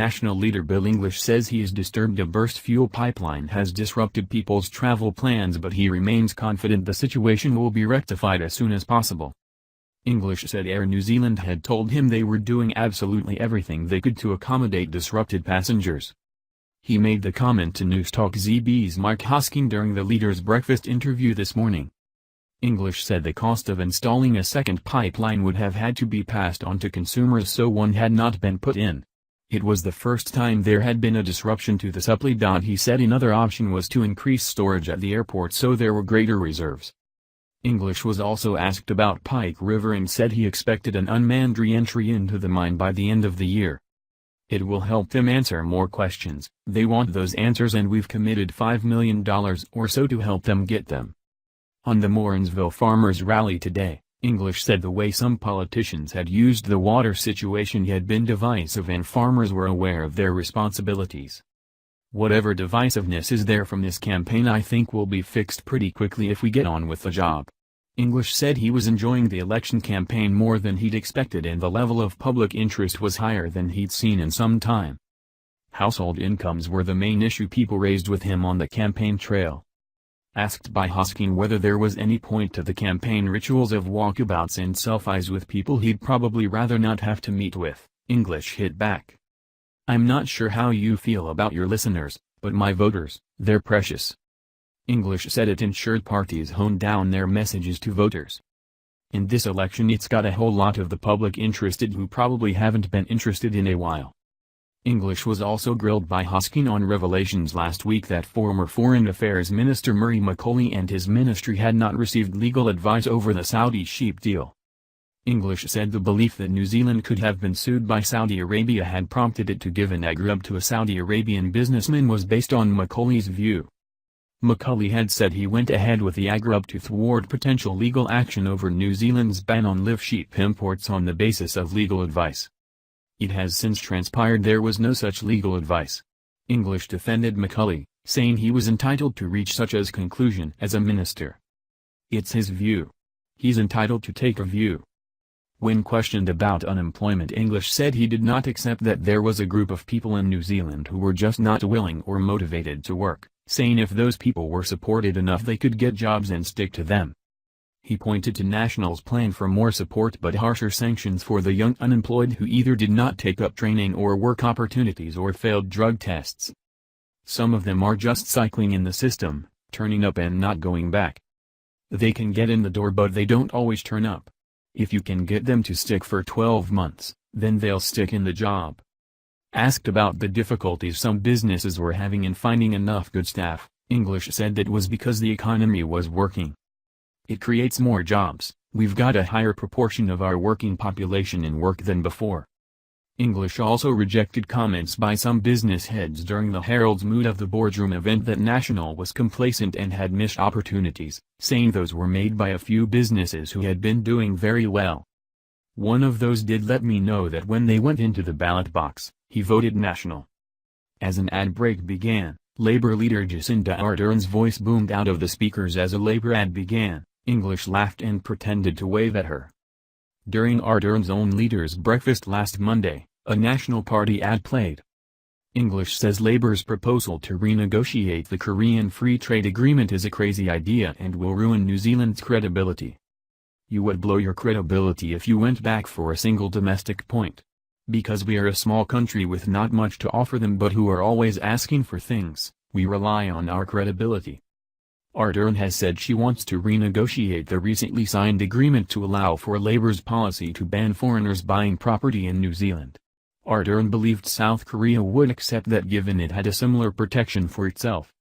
national leader Bill English says he is disturbed a burst fuel pipeline has disrupted people's travel plans, but he remains confident the situation will be rectified as soon as possible. English said Air New Zealand had told him they were doing absolutely everything they could to accommodate disrupted passengers. He made the comment to Newstalk ZB's Mike Hosking during the Leaders Breakfast interview this morning. English said the cost of installing a second pipeline would have had to be passed on to consumers, so one had not been put in. It was the first time there had been a disruption to the supply. He said another option was to increase storage at the airport so there were greater reserves. English was also asked about Pike River and said he expected an unmanned re-entry into the mine by the end of the year. It will help them answer more questions. They want those answers and we've committed $5 million or so to help them get them. On the Morrinsville Farmers Rally today, English said the way some politicians had used the water situation had been divisive and farmers were aware of their responsibilities. Whatever divisiveness is there from this campaign I think will be fixed pretty quickly if we get on with the job. English said he was enjoying the election campaign more than he'd expected and the level of public interest was higher than he'd seen in some time. Household incomes were the main issue people raised with him on the campaign trail. Asked by Hosking whether there was any point to the campaign rituals of walkabouts and selfies with people he'd probably rather not have to meet with, English hit back. "I'm not sure how you feel about your listeners, but my voters, they're precious." English said it ensured parties honed down their messages to voters. In this election it's got a whole lot of the public interested who probably haven't been interested in a while. English was also grilled by Hosking on revelations last week that former Foreign Affairs Minister Murray McCauley and his ministry had not received legal advice over the Saudi sheep deal. English said the belief that New Zealand could have been sued by Saudi Arabia had prompted it to give an agrab to a Saudi Arabian businessman was based on McCauley's view. McCauley had said he went ahead with the agrab to thwart potential legal action over New Zealand's ban on live sheep imports on the basis of legal advice. It has since transpired there was no such legal advice. English defended McCauley, saying he was entitled to reach such a conclusion as a minister. It's his view. He's entitled to take a view. When questioned about unemployment, English said he did not accept that there was a group of people in New Zealand who were just not willing or motivated to work, saying if those people were supported enough they could get jobs and stick to them. He pointed to National's plan for more support but harsher sanctions for the young unemployed who either did not take up training or work opportunities or failed drug tests. Some of them are just cycling in the system, turning up and not going back. They can get in the door but they don't always turn up. If you can get them to stick for 12 months, then they'll stick in the job. Asked about the difficulties some businesses were having in finding enough good staff, English said that was because the economy was working. It creates more jobs, we've got a higher proportion of our working population in work than before. English also rejected comments by some business heads during the Herald's Mood of the Boardroom event that National was complacent and had missed opportunities, saying those were made by a few businesses who had been doing very well. One of those did let me know that when they went into the ballot box, he voted National. As an ad break began, Labour leader Jacinda Ardern's voice boomed out of the speakers as a Labour ad began. English laughed and pretended to wave at her. During Ardern's own Leaders Breakfast last Monday, a National Party ad played. English says Labour's proposal to renegotiate the Korean Free Trade Agreement is a crazy idea and will ruin New Zealand's credibility. You would blow your credibility if you went back for a single domestic point. Because we are a small country with not much to offer them but who are always asking for things, we rely on our credibility. Ardern has said she wants to renegotiate the recently signed agreement to allow for Labour's policy to ban foreigners buying property in New Zealand. Ardern believed South Korea would accept that given it had a similar protection for itself.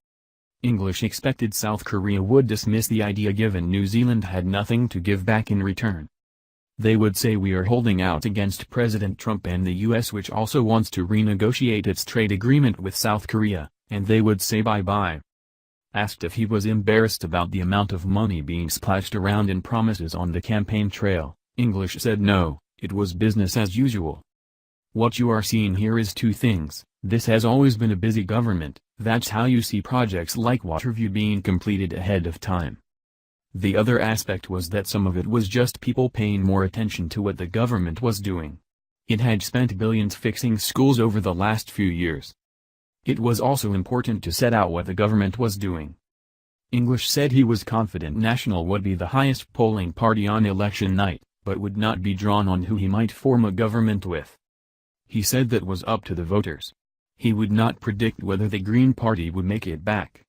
English expected South Korea would dismiss the idea given New Zealand had nothing to give back in return. They would say we are holding out against President Trump and the US, which also wants to renegotiate its trade agreement with South Korea, and they would say bye-bye. Asked if he was embarrassed about the amount of money being splashed around in promises on the campaign trail, English said no, it was business as usual. What you are seeing here is two things. This has always been a busy government, that's how you see projects like Waterview being completed ahead of time. The other aspect was that some of it was just people paying more attention to what the government was doing. It had spent billions fixing schools over the last few years. It was also important to set out what the government was doing. English said he was confident National would be the highest polling party on election night, but would not be drawn on who he might form a government with. He said that was up to the voters. He would not predict whether the Green Party would make it back.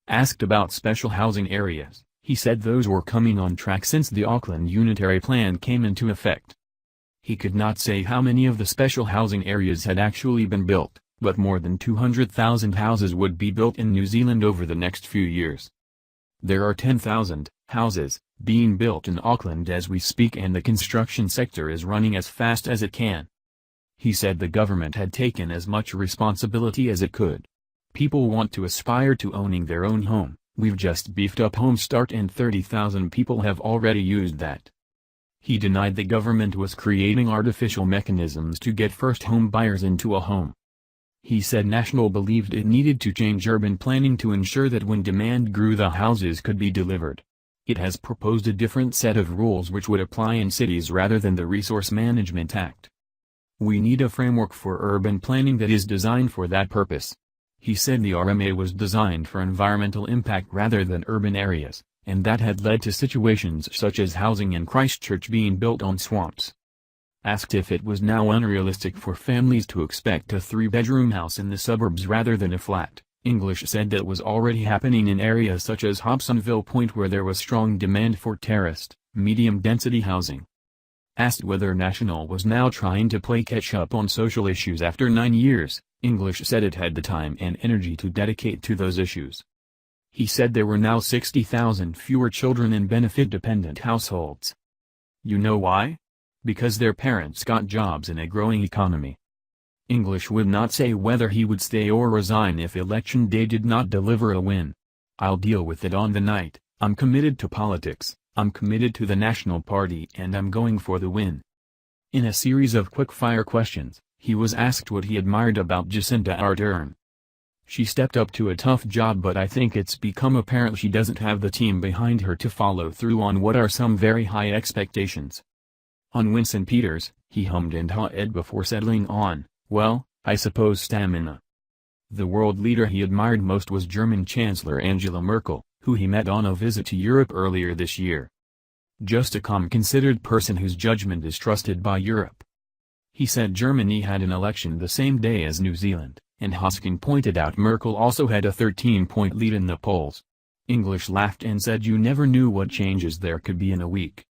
Asked about special housing areas, he said those were coming on track since the Auckland Unitary Plan came into effect. He could not say how many of the special housing areas had actually been built, but more than 200,000 houses would be built in New Zealand over the next few years. There are 10,000 houses being built in Auckland as we speak, and the construction sector is running as fast as it can. He said the government had taken as much responsibility as it could. People want to aspire to owning their own home. We've just beefed up Home Start and 30,000 people have already used that. He denied the government was creating artificial mechanisms to get first home buyers into a home. He said National believed it needed to change urban planning to ensure that when demand grew the houses could be delivered. It has proposed a different set of rules which would apply in cities rather than the Resource Management Act. We need a framework for urban planning that is designed for that purpose. He said the RMA was designed for environmental impact rather than urban areas, and that had led to situations such as housing in Christchurch being built on swamps. Asked if it was now unrealistic for families to expect a 3-bedroom house in the suburbs rather than a flat, English said that was already happening in areas such as Hobsonville Point where there was strong demand for terraced, medium-density housing. Asked whether National was now trying to play catch-up on social issues after 9 years, English said it had the time and energy to dedicate to those issues. He said there were now 60,000 fewer children in benefit-dependent households. You know why? Because their parents got jobs in a growing economy. English would not say whether he would stay or resign if Election Day did not deliver a win. I'll deal with it on the night. I'm committed to politics, I'm committed to the National Party, and I'm going for the win. In a series of quick-fire questions, he was asked what he admired about Jacinda Ardern. She stepped up to a tough job, but I think it's become apparent she doesn't have the team behind her to follow through on what are some very high expectations. On Winston Peters, he hummed and hawed before settling on, well, I suppose stamina. The world leader he admired most was German Chancellor Angela Merkel, who he met on a visit to Europe earlier this year. Just a calm, considered person whose judgment is trusted by Europe. He said Germany had an election the same day as New Zealand, and Hosking pointed out Merkel also had a 13-point lead in the polls. English laughed and said you never knew what changes there could be in a week.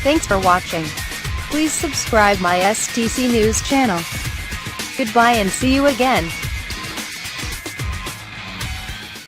Thanks for watching. Please subscribe my STC News channel. Goodbye and see you again.